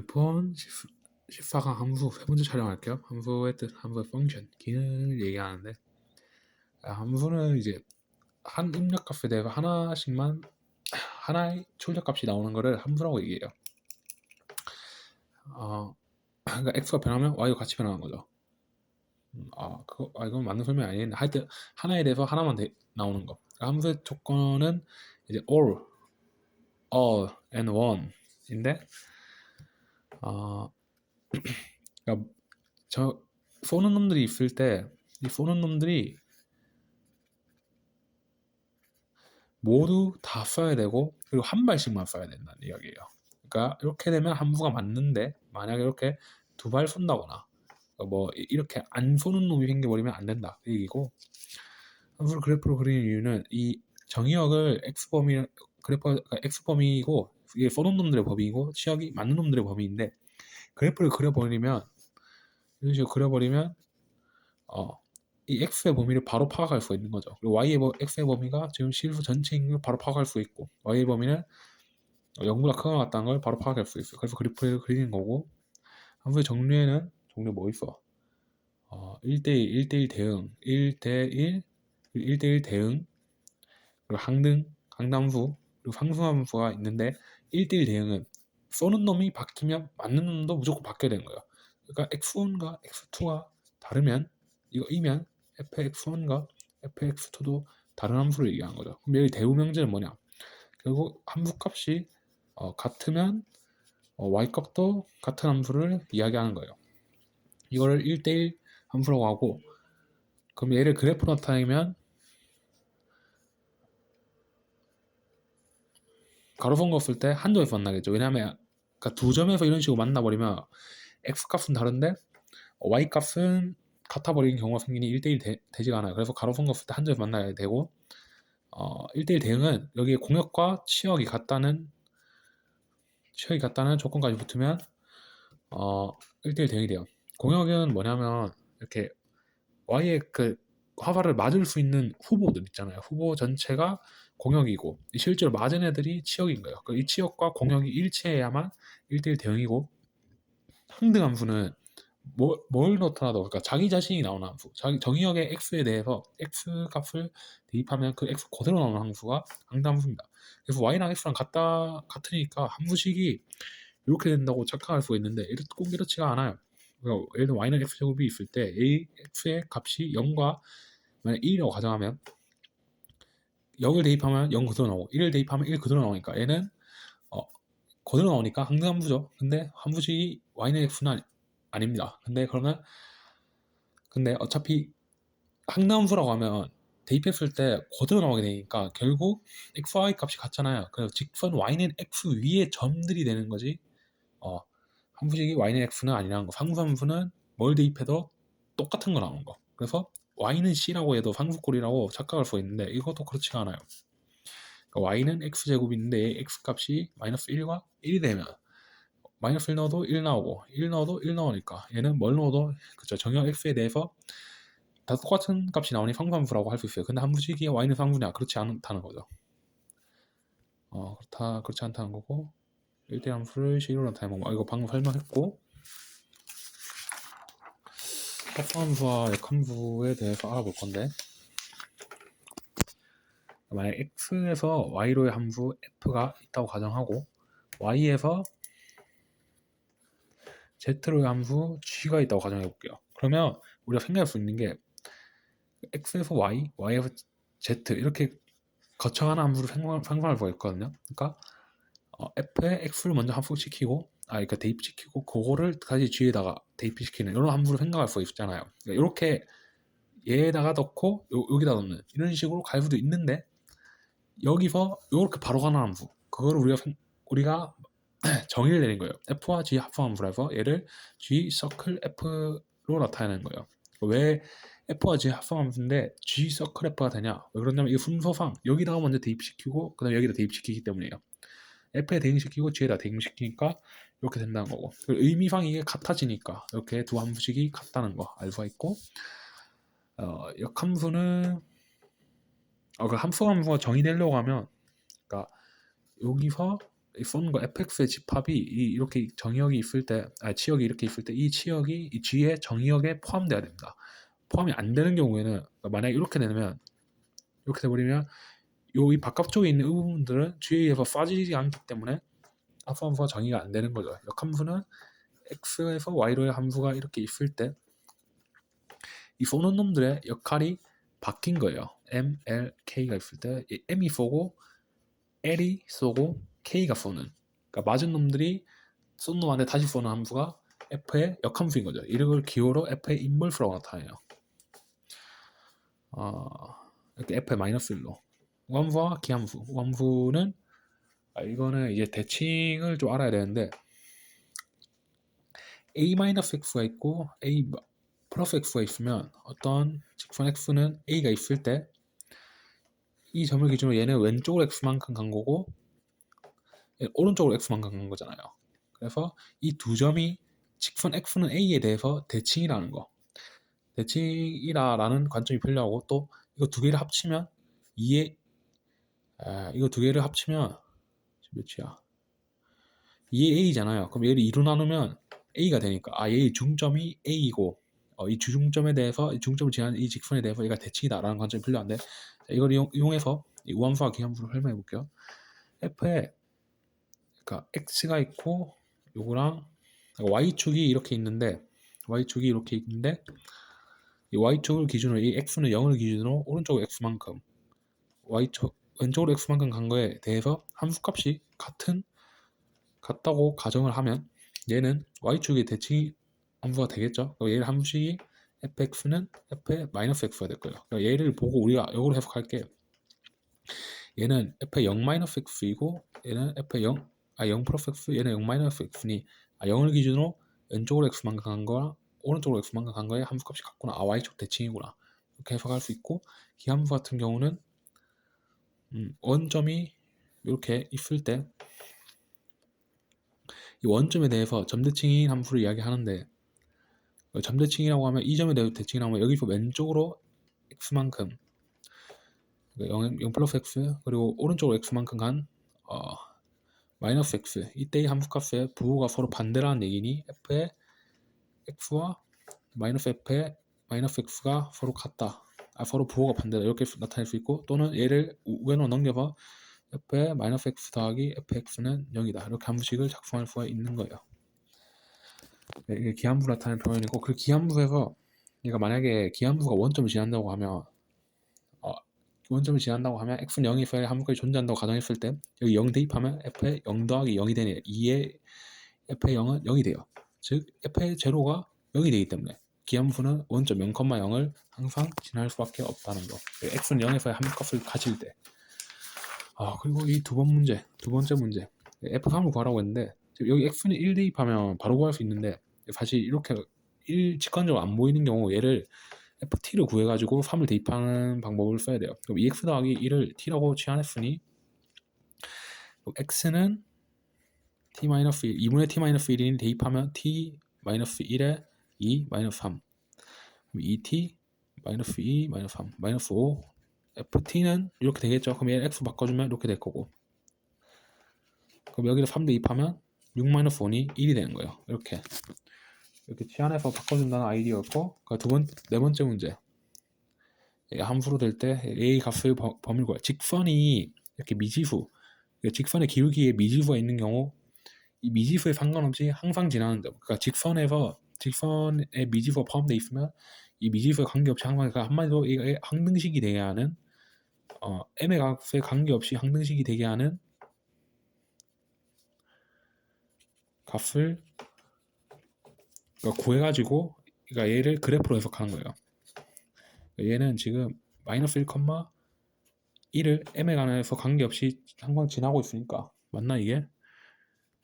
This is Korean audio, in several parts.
폰 14강 함수 세 번째 촬영할게요. 함수의 뜻, 함수의 펑션, 기능을 얘기하는데 함수는 이제 한 입력값에 대해서 하나씩만 하나의 출력값이 나오는 거를 함수라고 얘기해요. 그러니까 x가 변하면 y도 같이 변하는 거죠. 이건 맞는 설명이 아니겠네. 하여튼 하나에 대해서 하나만 나오는 거. 그러니까 함수의 조건은 이제 all, and one인데 그러니까 저 쏘는 놈들이 있을 때 이 쏘는 놈들이 모두 다 써야 되고 그리고 한 발씩만 써야 된다는 이야기예요. 그러니까 이렇게 되면 함수가 맞는데 만약에 이렇게 두 발 쏜다거나 뭐 이렇게 안 쏘는 놈이 생겨버리면 안 된다 그 얘기고, 함수를 그래프로 그리는 이유는 이 정의역을 x범위 그래프가 x범위이고 이게 쏘는 놈들의 범위이고 치역이 맞는 놈들의 범위인데 그래프를 그려버리면 이런 식으로 그려버리면 이 x의 범위를 바로 파악할 수가 있는 거죠. 그리고 x의 범위가 지금 실수 전체인 걸 바로 파악할 수 있고 y의 범위는 0보다 크거나 같다는 걸 바로 파악할 수 있어요. 그래서 그래프를 그리는 거고, 함수의 정리에는 종류 뭐 있어? 1대1, 1대1 대응, 1대1, 1대1 대응, 그리고 항등, 항담수, 그리고 상수함수가 있는데 1대1 대응은 쏘는 놈이 바뀌면 맞는 놈도 무조건 바뀌어야 되는 거예요. 그러니까 x1과 x2가 다르면 이면 fx1과 fx2도 다른 함수를 얘기하는 거죠. 그럼 여기 대우명제는 뭐냐? 결국 함수값이 같으면 y값도 같은 함수를 이야기하는 거예요. 이거를 1대1 함수라고 하고, 그럼 얘를 그래프로 나타내면 가로선 그었을 때 한 점에서 만나겠죠. 왜냐하면 그러니까 두 점에서 이런 식으로 만나버리면 x값은 다른데 y값은 같아버리는 경우가 생기니 1대1 되지가 않아요. 그래서 가로선 그었을 때 한 점에서 만나야 되고, 1대1 대응은 여기에 공역과 치역이 같다는 조건까지 붙으면 1대1 대응이 돼요. 공역은 뭐냐면 이렇게 y의 그 화살을 맞을 수 있는 후보들 있잖아요. 후보 전체가 공역이고 실제로 맞은 애들이 치역인 거예요. 이 치역과 공역이 일치해야만 1대1 대응이고, 항등함수는 뭘 나타나도 그러니까 자기 자신이 나오는 함수, 자기 정의역의 x에 대해서 x 값을 대입하면 그 x 그대로 나오는 함수가 항등함수입니다. 그래서 y랑 x랑 같으니까 함수식이 이렇게 된다고 착각할 수가 있는데 꼭 이렇지가 않아요. 그러니까 예를 들어 y는 x제곱이 있을 때 x의 값이 0과 만약 1이라고 가정하면 0을 대입하면 0 그대로 나오고 1을 대입하면 1 그대로 나오니까 얘는 그대로 나오니까 항등함수죠. 근데 함수식이 y는 x는 아닙니다. 근데 어차피 항등함수라고 하면 대입했을 때 그대로 나오게 되니까 결국 x, y 값이 같잖아요. 그래서 직선 y는 x 위에 점들이 되는 거지 함수식이 y는 x는 아니라는 거. 상수함수는 뭘 대입해도 똑같은 거 나오는 거. 그래서 y는 c라고 해도 상수꼴이라고 착각할 수 있는데 이것도 그렇지가 않아요. 그러니까 y는 x제곱인데 x값이 마이너스 1과 1이 되면 마이너스 1 넣어도 1 나오고 1 넣어도 1 나오니까 얘는 뭘 넣어도 그쵸, 정역 x에 대해서 다 똑같은 값이 나오니 상수함수라고 할 수 있어요. 근데 함수식이 y는 상수냐? 그렇지 않다는 거죠. 그렇지 않다는 거고, 1대 함수를 식으로 나타내면 이거 방금 설명했고, 합함수와 역함수에 대해서 알아볼 건데, 만약 x에서 y로의 함수 f가 있다고 가정하고 y에서 z로의 함수 g가 있다고 가정해 볼게요. 그러면 우리가 생각할 수 있는 게 x에서 y, y에서 z 이렇게 거쳐가는 함수를 상상할 수가 있거든요. 그러니까 f에 x를 먼저 함수시키고 그러니까 대입시키고 그거를 다시 g에다가 대입시키는 이런 함수를 생각할 수가 있잖아요. 그러니까 이렇게 얘에다가 넣고 여기다 넣는 이런 식으로 갈 수도 있는데, 여기서 이렇게 바로 가는 함수 그거를 우리가 정의를 내린 거예요. f와 g 합성함수라서 얘를 g 서클 f로 나타내는 거예요. 왜 f와 g 합성함수인데 g 서클 f가 되냐? 왜 그러냐면 이 순서상 여기다가 먼저 대입시키고 그다음에 여기다 대입시키기 때문이에요. f에 대응시키고 g에다 대응시키니까 이렇게 된다는 거고, 의미상 이게 같아지니까 이렇게 두 함수식이 같다는 거 알 수가 있고, 역함수는 그 함수가 정의되려고 하면, 그러니까 여기서 이 폰과 fx의 집합이 이렇게 정의역이 있을 때, 치역이 이렇게 있을 때 이 치역이 이 g의 정의역에 포함돼야 됩니다. 포함이 안 되는 경우에는 만약에 이렇게 되면 이렇게 돼버리면 이 바깥쪽에 있는 이 부분들은 g에서 빠지지 않기 때문에 합함수가 정의가 안 되는 거죠. 역함수는 x에서 y로의 함수가 이렇게 있을 때 이 쏘는 놈들의 역할이 바뀐 거예요. m, l, k가 있을 때 m이 쏘고 l이 쏘고 k가 쏘는, 그러니까 맞은 놈들이 쏜 놈한테 다시 쏘는 함수가 f의 역함수인 거죠. 이걸 기호로 f의 인벌수라고 나타내요. 이렇게 f의 마이너스 1로 우함수와 기함수. 우함수는 이거는 이제 대칭을 좀 알아야 되는데 a-x가 있고 a 플러스 x가 있으면 어떤 직선 x는 a가 있을 때 이 점을 기준으로 얘는 왼쪽으로 x만큼 간 거고 오른쪽으로 x만큼 간 거잖아요. 그래서 이 두 점이 직선 x는 a에 대해서 대칭이라는 거, 대칭이라는 관점이 필요하고, 또 이거 두 개를 합치면 이거 두 개를 합치면 몇이야? 2의 a잖아요. 그럼 얘를 2로 나누면 a가 되니까 얘의 중점이 a이고 이 주중점에 대해서 이 중점을 지나는 이 직선에 대해서 얘가 대칭이다라는 관점이 필요한데, 이걸 이용해서 이 우함수와 기함수를 설명해 볼게요. f에 그러니까 x가 있고 요거랑 y축이 이렇게 있는데 이 y축을 기준으로 이 x는 0을 기준으로 오른쪽 x만큼 y축 왼쪽으로 x만큼 간 거에 대해서 함수값이 같다고 가정을 하면 얘는 y축의 대칭 함수가 되겠죠. 얘를 함수식이 fx는 f의 마이너스 x가 될 거예요. 그러니까 얘를 보고 우리가 역으로 해석할게. 얘는 f의 0 마이너스 x이고 얘는 f의 0 플러스 x, 얘는 0 마이너스 x니 0을 기준으로 왼쪽으로 x만큼 간 거랑 오른쪽으로 x만큼 간 거에 함수값이 같구나. y축 대칭이구나. 이렇게 해석할 수 있고, 기함수 같은 경우는 원점이 이렇게 있을 때 이 원점에 대해서 점대칭인 함수를 이야기하는데, 점대칭이라고 하면 이 점에 대해서 대칭이라고 하면 여기서 왼쪽으로 x만큼 0 플러스 x 그리고 오른쪽으로 x만큼 간 마이너스 x, 이때의 함수값의 부호가 서로 반대라는 얘기니 f의 x와 마이너스 f의 마이너스 x가 서로 같다, 서로 부호가 반대다, 이렇게 나타낼 수 있고, 또는 얘를 우변으로 넘겨서 f의 마이너스 x 더하기 fx는 0이다, 이렇게 함수식을 작성할 수가 있는 거예요. 이게 기함수를 나타내는 표현이고, 그 기함수에서 얘가 만약에 기함수가 원점을 지난다고 하면 x는 0이 있어야 함수값이 존재한다고 가정했을 때 여기 0 대입하면 f의 0 더하기 0이 되네. 2의 f의 0은 0이 돼요. 즉 f의 제로가 0이 되기 때문에 기함수는 원점 0,0을 항상 지날 수밖에 없다는 거. x는 0에서의 함수값을 가질 때. 그리고 이 두 번째 문제 f3을 구하라고 했는데, 여기 x는 1 대입하면 바로 구할 수 있는데, 사실 이렇게 직관적으로 안 보이는 경우 얘를 ft를 구해가지고 3을 대입하는 방법을 써야 돼요. 그럼 ex 더하기 1을 t라고 치환했으니 x는 t-1, 2분의 t-1이니 대입하면 t-1에 2, 3 2t, -2, -3, -5 ft는 이렇게 되겠죠. 그럼 얘 x 바꿔주면 이렇게 될 거고, 그럼 여기를 3 대입하면 6-1이 1이 되는 거예요. 이렇게 치환해서 바꿔준다는 아이디어였고, 네 번째 문제, 함수로 될 때 a 값의 범위를 구해요. 직선이 이렇게 미지수, 직선의 기울기에 미지수가 있는 경우 이 미지수에 상관없이 항상 지나는 점, 그러니까 직선에 미지수가 포함되어 있으면 이 미지수에 관계없이 항상, 그러니까 한마디로 이게 항등식이 되게 하는 m의 값에 관계없이 항등식이 되게 하는 값을 구해가지고 얘를 그래프로 해석하는 거예요. 얘는 지금 마이너스 1,1을 m에 관해서 관계없이 항상 지나고 있으니까 맞나 이게?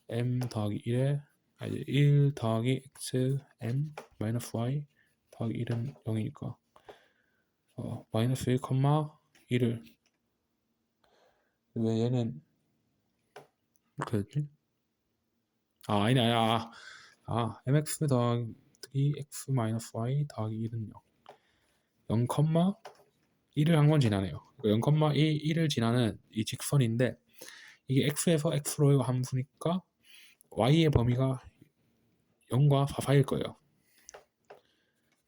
m 더하기 1에 1 더하기 x m 마이너스 y 더하기 1은 0이니까 마이너스 1,1을 왜 얘는 이렇게 됐지? 아니야. mx 더하기 x 마이너스 y 더하기 1은 0 0,1을 한 번 지나네요. 0,1을 지나는 이 직선인데, 이게 x에서 x로의 함수니까 y의 범위가 0과 4사이일 거예요.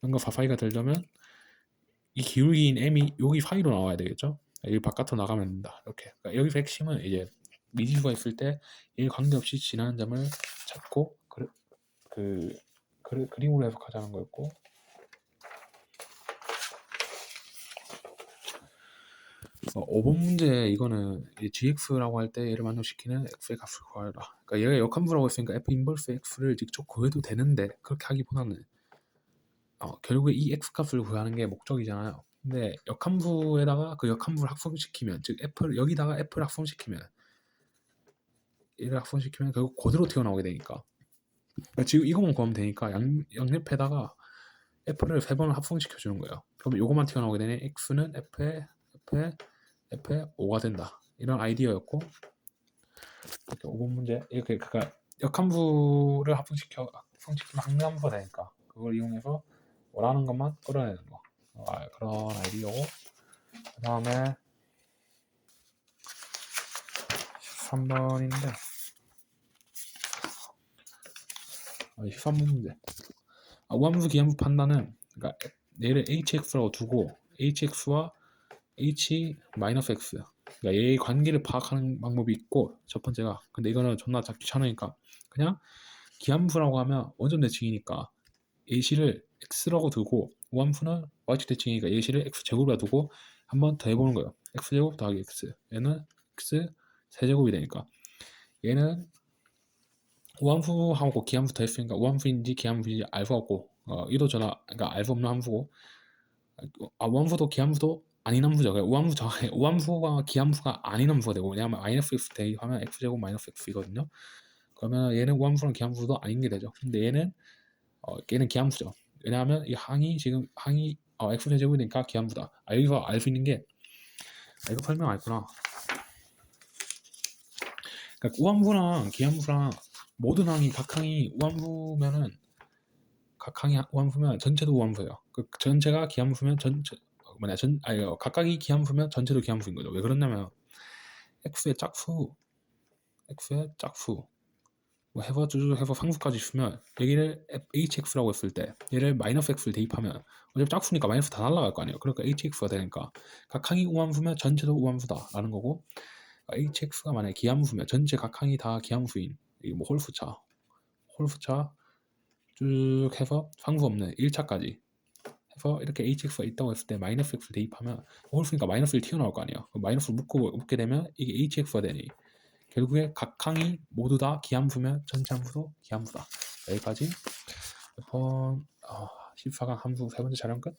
0과 4사이가 되려면 이 기울기인 m이 여기 사이로 나와야 되겠죠. 여기 바깥으로 나가면 된다. 이렇게. 그러니까 여기서 핵심은 이제 미지수가 있을 때 이 관계없이 지나는 점을 찾고 그림으로 해석하자는 거였고, 5번 문제 이거는 gx라고 할 때 얘를 만족시키는 x의 값을 구하라. 그러니까 얘가 역함수라고 했으니까 f 인버스 x를 직접 구해도 되는데 그렇게 하기보다는 결국에 이 x 값을 구하는 게 목적이잖아요. 근데 역함수에다가 그 역함수를 합성시키면, 즉 f를 여기다가 f를 합성시키면, 얘를 합성시키면 결국 그대로 튀어나오게 되니까, 그러니까 지금 이거만 구하면 되니까 양옆에다가 f를 3번을 합성시켜 주는 거예요. 그럼 이거만 튀어나오게 되니 x는 f의 5가 된다. 이런 아이디어였고, 이렇게 5번 문제 이렇게 그러니까 역함수를 합성시키면 항함수가 되니까 그걸 이용해서 원하는 것만 끌어내는 거. 그런 아이디어고, 그 다음에 13번인데 13번 문제. 우함수 기함수 판단은, 그러니까 얘를 hx라고 두고 hx와 h-x, 그러니까 얘의 관계를 파악하는 방법이 있고, 첫 번째가, 근데 이거는 존나 귀찮으니까 그냥 기함수라고 하면 원점 대칭이니까 예시를 x라고 두고, 우함수는 y축 대칭이니까 예시를 x제곱이라 두고 한번 더 해보는 거예요. x제곱 더하기 x, 얘는 x 세제곱이 되니까 얘는 우함수하고 기함수 더 했으니까 우함수인지 기함수인지 알 수 없고, 이도저나 그러니까 알 수 없는 함수고, 우함수도 기함수도 아닌 함수죠. 우함수가 기함수가 아닌 함수가 되고, 왜냐하면 마이너스 x 대입하면 x제곱 마이너스 x이거든요. 그러면 얘는 우함수랑 기함수도 아닌 게 되죠. 근데 얘는 기함수죠. 왜냐하면 이 항이 x 세제곱이 되니까 기함수다. 여기서 알 수 있는 게, 이거 설명 안 했구나. 그러니까 우함수랑 기함수랑 모든 항이 각 항이 우함수면은 전체도 우함수예요. 그 전체가 기함수면 각각이 기함수면 전체도 기함수인 거죠. 왜 그러냐면 x의 짝수 뭐 해서 쭉 해서 상수까지 있으면 여기를 hx라고 했을 때 얘를 마이너스 x를 대입하면 어차피 짝수니까 마이너스 다 날라갈 거 아니에요. 그러니까 hx가 되니까 각 항이 우함수면 전체도 우함수다라는 거고, hx가 만약에 기함수면 전체 각 항이 다 기함수인, 이게 뭐 홀수차 쭉 해서 상수 없는 1차까지 해서 이렇게 hx가 있다고 했을 때 마이너스 x를 대입하면 홀수니까 마이너스를 튀어나올 거 아니에요. 마이너스를 묶게 되면 이게 hx가 되니 결국에 각 항이 모두 다 기함수면 전체 함수도 기함수다. 여기까지 14강 함수 세 번째 촬영 끝.